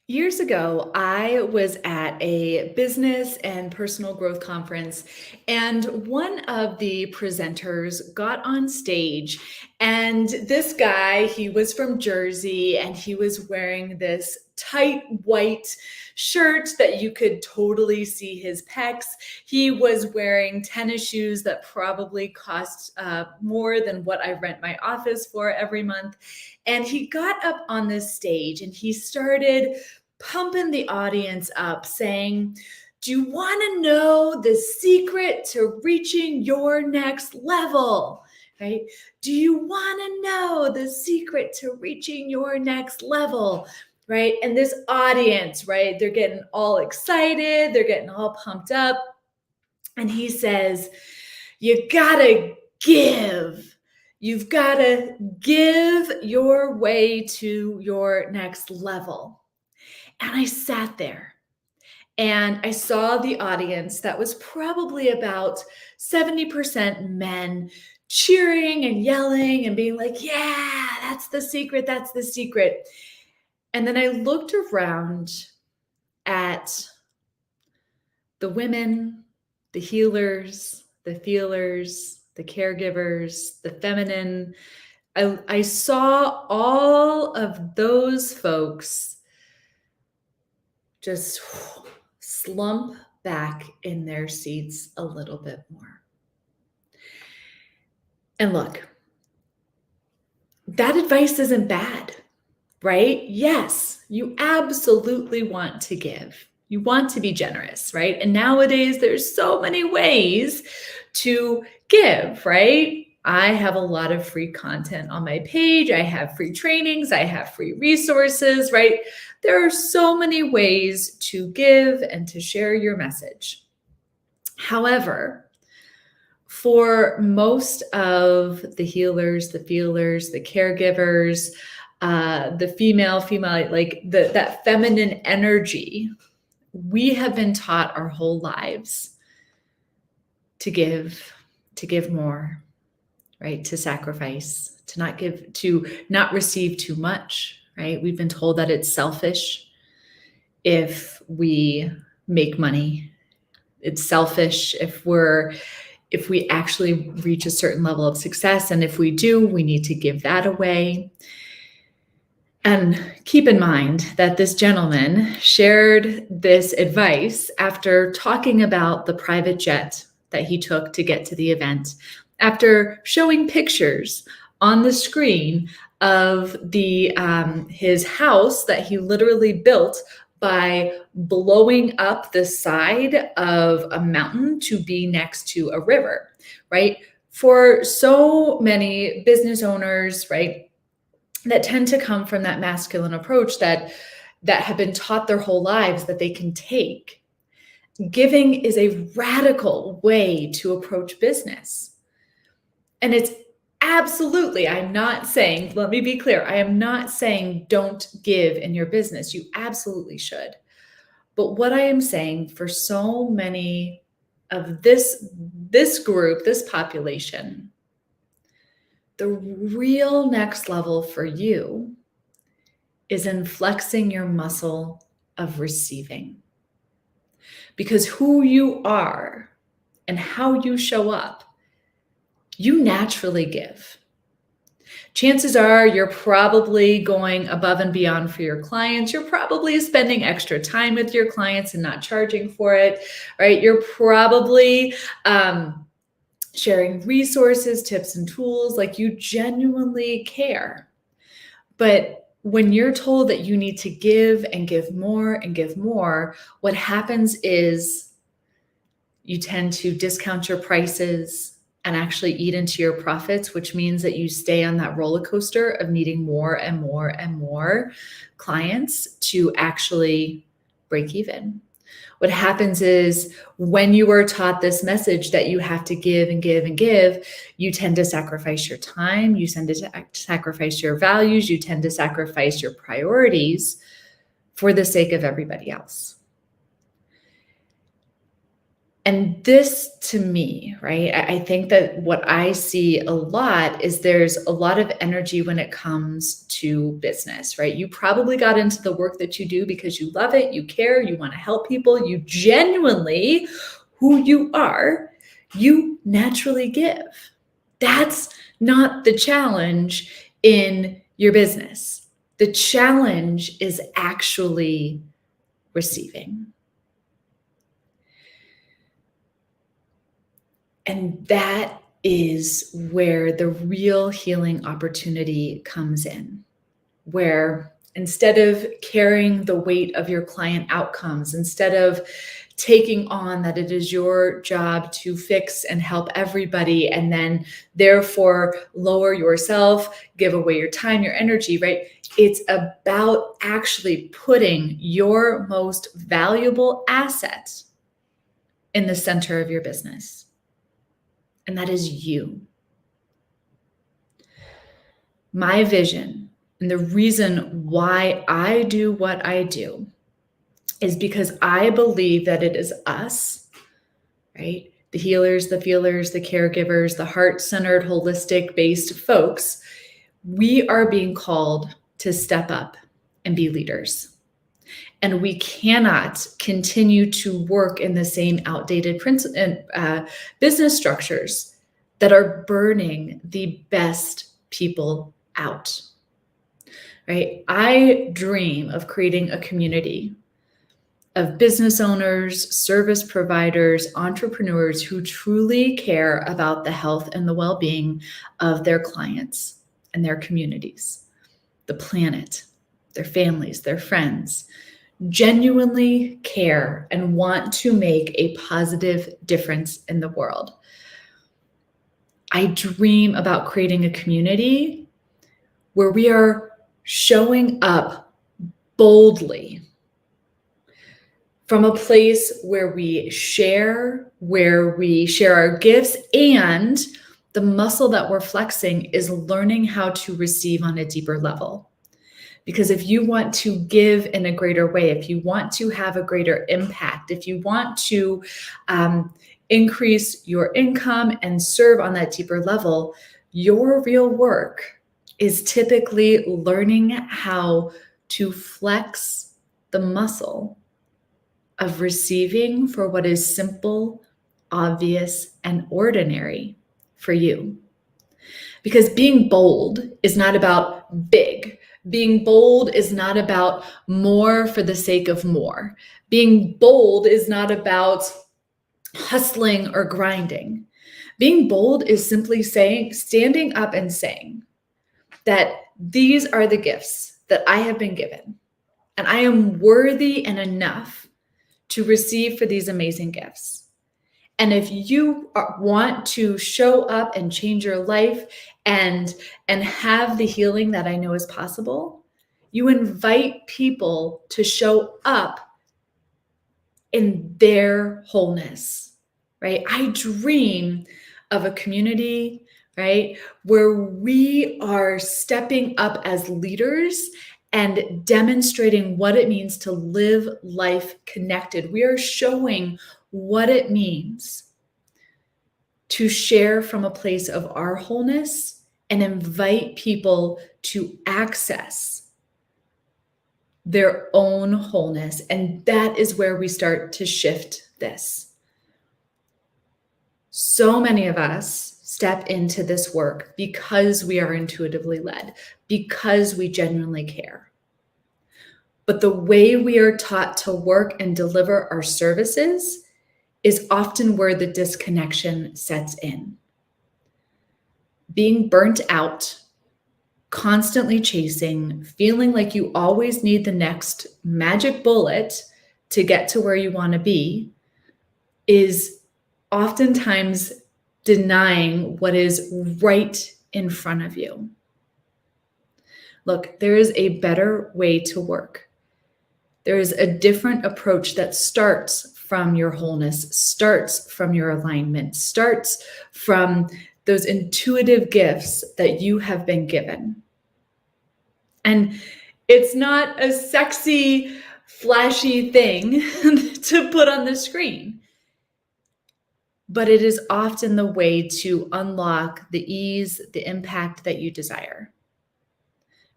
Years ago, I was at a business and personal growth conference, and one of the presenters got on stage. And this guy, he was from Jersey, and he was wearing this tight white shirt that you could totally see his pecs. He was wearing tennis shoes that probably cost more than what I rent my office for every month. And he got up on this stage and he started pumping the audience up, saying, "Do you want to know the secret to reaching your next level?" Right? "Do you want to know the secret to reaching your next level?" Right? And this audience, right, they're getting all excited, they're getting all pumped up. And he says, "You gotta give. You've gotta give your way to your next level." And I sat there and I saw the audience that was probably about 70% men cheering and yelling and being like, "Yeah, that's the secret. That's the secret." And then I looked around at the women, the healers, the feelers, the caregivers, the feminine. I saw all of those folks just slump back in their seats a little bit more. And look, that advice isn't bad, right? Yes, you absolutely want to give. You want to be generous, right? And nowadays, there's so many ways to give, right? I have a lot of free content on my page. I have free trainings. I have free resources, right? There are so many ways to give and to share your message. However, for most of the healers, the feelers, the caregivers, the female, like that feminine energy, we have been taught our whole lives to give more, right? To sacrifice, to not give, to not receive too much, right? We've been told that it's selfish if we make money. It's selfish if we actually reach a certain level of success. And if we do, we need to give that away. And keep in mind that this gentleman shared this advice after talking about the private jet that he took to get to the event, after showing pictures on the screen of his house that he literally built by blowing up the side of a mountain to be next to a river, right? For so many business owners, right, that tend to come from that masculine approach that have been taught their whole lives that they can take, giving is a radical way to approach business. And it's absolutely, I'm not saying, let me be clear, I am not saying don't give in your business. You absolutely should. But what I am saying for so many of this group, this population, the real next level for you is in flexing your muscle of receiving. Because who you are and how you show up, you naturally give. Chances are you're probably going above and beyond for your clients. You're probably spending extra time with your clients and not charging for it, right? You're probably sharing resources, tips, and tools, like you genuinely care. But when you're told that you need to give and give more and give more, what happens is you tend to discount your prices and actually eat into your profits, which means that you stay on that roller coaster of needing more and more and more clients to actually break even. What happens is when you are taught this message that you have to give and give and give, you tend to sacrifice your time, you tend to sacrifice your values, you tend to sacrifice your priorities for the sake of everybody else. And this to me, right? I think that what I see a lot is there's a lot of energy when it comes to business, right? You probably got into the work that you do because you love it, you care, you want to help people, you genuinely, who you are, you naturally give. That's not the challenge in your business. The challenge is actually receiving. And that is where the real healing opportunity comes in, where instead of carrying the weight of your client outcomes, instead of taking on that it is your job to fix and help everybody, and then therefore lower yourself, give away your time, your energy, right? It's about actually putting your most valuable asset in the center of your business. And that is you. My vision and the reason why I do what I do is because I believe that it is us, right? The healers, the feelers, the caregivers, the heart-centered, holistic-based folks, we are being called to step up and be leaders. And we cannot continue to work in the same outdated business structures that are burning the best people out, right? I dream of creating a community of business owners, service providers, entrepreneurs who truly care about the health and the well-being of their clients and their communities, the planet, their families, their friends, genuinely care and want to make a positive difference in the world. I dream about creating a community where we are showing up boldly from a place where we share our gifts, and the muscle that we're flexing is learning how to receive on a deeper level. Because if you want to give in a greater way, if you want to have a greater impact, if you want to increase your income and serve on that deeper level, your real work is typically learning how to flex the muscle of receiving for what is simple, obvious, and ordinary for you. Because being bold is not about big. Being bold is not about more for the sake of more. Being bold is not about hustling or grinding. Being bold is simply standing up and saying that these are the gifts that I have been given, and I am worthy and enough to receive for these amazing gifts. And if you want to show up and change your life and have the healing that I know is possible, you invite people to show up in their wholeness, right? I dream of a community, right, where we are stepping up as leaders and demonstrating what it means to live life connected. We are showing what it means to share from a place of our wholeness and invite people to access their own wholeness. And that is where we start to shift this. So many of us step into this work because we are intuitively led, because we genuinely care. But the way we are taught to work and deliver our services is often where the disconnection sets in. Being burnt out, constantly chasing, feeling like you always need the next magic bullet to get to where you want to be is oftentimes denying what is right in front of you. Look, there is a better way to work. There is a different approach that starts from your wholeness, starts from your alignment, starts from those intuitive gifts that you have been given. And it's not a sexy, flashy thing to put on the screen. but it is often the way to unlock the ease, the impact that you desire,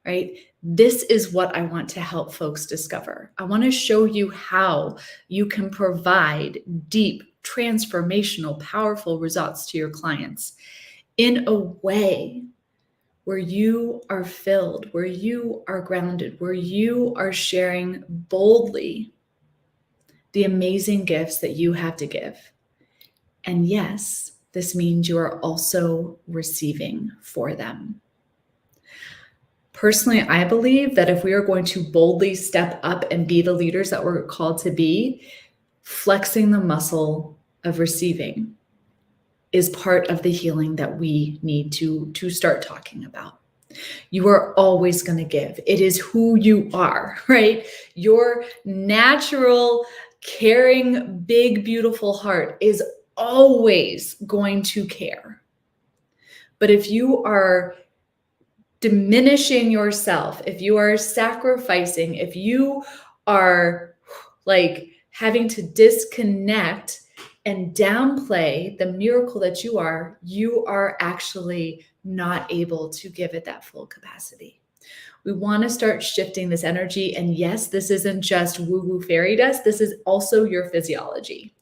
right? This is what I want to help folks discover. I want to show you how you can provide deep, transformational, powerful results to your clients in a way where you are filled, where you are grounded, where you are sharing boldly the amazing gifts that you have to give. And yes, this means you are also receiving for them. Personally, I believe that if we are going to boldly step up and be the leaders that we're called to be, flexing the muscle of receiving is part of the healing that we need to start talking about. You are always going to give. It is who you are, right? Your natural, caring, big, beautiful heart is always going to care. But if you are diminishing yourself, if you are sacrificing, if you are like having to disconnect and downplay the miracle that you are actually not able to give it that full capacity. We want to start shifting this energy. And yes, this isn't just woo-woo fairy dust. This is also your physiology.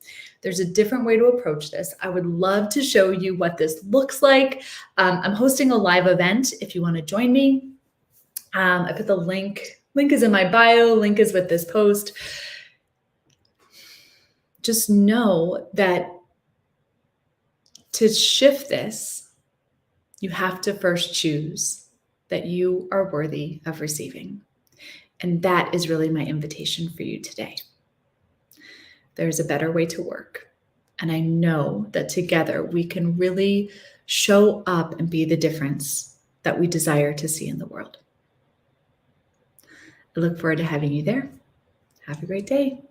There's a different way to approach this. I would love to show you what this looks like. I'm hosting a live event if you want to join me. I put the link. Link is in my bio. Link is with this post. Just know that to shift this, you have to first choose that you are worthy of receiving. And that is really my invitation for you today. There's a better way to work. And I know that together we can really show up and be the difference that we desire to see in the world. I look forward to having you there. Have a great day.